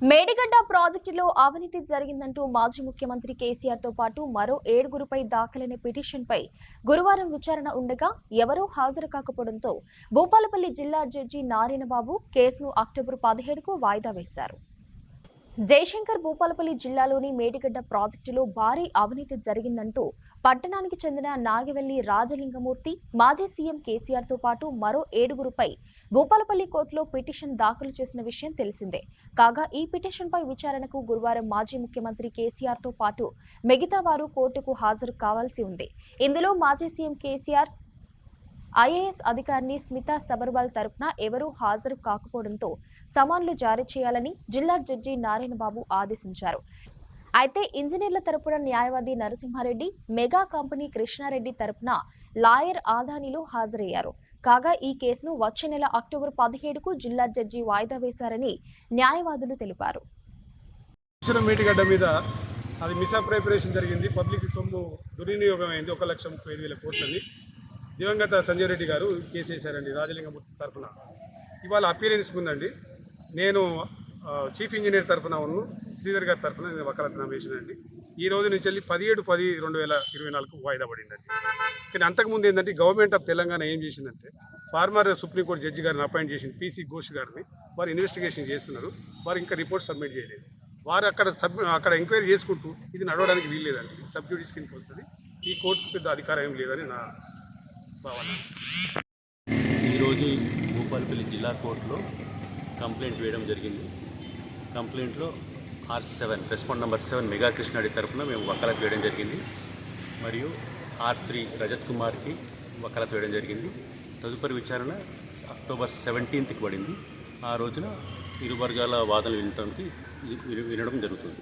మేడిగడ్డ ప్రాజెక్టులో అవినీతి జరిగిందంటూ మాజీ ముఖ్యమంత్రి కేసీఆర్ తో పాటు మరో 7గురుపై దాఖలైన పిటిషన్పై గురువారం విచారణ ఉండగా ఎవరూ హాజరు కాకపోవడంతో భూపాలపల్లి జిల్లా జడ్జి నారాయణబాబు కేసును అక్టోబర్ 17కు వాయిదా వేశారు. జయశంకర్ భూపాలపల్లి జిల్లాలోని మేడిగడ్డ ప్రాజెక్టులో భారీ అవినీతి జరిగిందంటూ పట్టణానికి చెందిన నాగవెల్లి రాజలింగమూర్తి మాజీ సీఎం కేసీఆర్ తో పాటు మరో 7గురుపై భూపాలపల్లి కోర్టులో పిటిషన్ దాఖలు చేసిన విషయం తెలిసిందే. కాగా ఈ పిటిషన్పై విచారణకు గురువారం మాజీ ముఖ్యమంత్రి కేసీఆర్ తో పాటు మిగతా వారు కోర్టుకు హాజరు కావాల్సి ఉంది. ఇందులో మాజీ సీఎం కేసీఆర్, ఐఏఎస్ అధికారిని స్మితా సబర్వాల్ తరపున ఎవరూ హాజరు కాకపోవడంతో సమన్లు జారీ చేయాలని జిల్లా జడ్జి నారాయణబాబు ఆదేశించారు. అయితే ఇంజనీర్ల తరపున న్యాయవాది నరసింహారెడ్డి, మెగా కంపెనీ కృష్ణారెడ్డి తరపున లాయర్ ఆదానిలు హాజరయ్యారు. కాగా ఈ కేసును వచ్చే నెల అక్టోబర్ 17కు జిల్లా జడ్జి వాయిదా వేశారని న్యాయవాదులు తెలిపారు. మేడిగడ్డ మీద అది మిస్అప్రోప్రియేషన్ జరిగింది, పబ్లిక్ సొమ్ము దుర్వినియోగం అయింది, 1,35,000 కోట్లని దివంగత సంజయ్ రెడ్డి గారు కేసు వేశారండి రాజలింగమూర్తి తరఫున. ఇవాళ అపీరెన్స్ ఉందండి. నేను చీఫ్ ఇంజనీర్ తరఫున ఉన్న శ్రీధర్ గారి తరఫున నేను వకాలత్ వేసినండి. ఈ రోజు నుంచి వెళ్ళి 17/10/2024 వాయిదా పడిందండి. కానీ అంతకుముందు ఏంటంటే గవర్నమెంట్ ఆఫ్ తెలంగాణ ఏం చేసిందంటే ఫార్మర్ సుప్రీంకోర్టు జడ్జి గారిని అపాయింట్ చేసింది, పీసీ ఘోష్ గారిని. వారు ఇన్వెస్టిగేషన్ చేస్తున్నారు. వారు ఇంకా రిపోర్ట్ సబ్మిట్ చేయలేదు. వారు అక్కడ ఎంక్వైరీ చేసుకుంటూ ఇది నడవడానికి వీల్లేదండి, సబ్జ్యుడిస్ కిందకి వస్తుంది. ఈ కోర్టుకు పెద్ద అధికారం ఏం లేదని నా భావన. ఈరోజు భూపాలపల్లి జిల్లా కోర్టులో కంప్లైంట్ వేయడం జరిగింది. కంప్లైంట్లో R7 respond number 7 Megha Krishnareddy తరఫున మేము వకాలత్ వేయడం జరిగింది. మరియు R3 రజత్ కుమార్కి వకాలత్ వేయడం జరిగింది. తదుపరి విచారణ అక్టోబర్ 17కి పడింది. ఆ రోజున ఇరు వర్గాల వాదనలు వినడం జరుగుతుంది.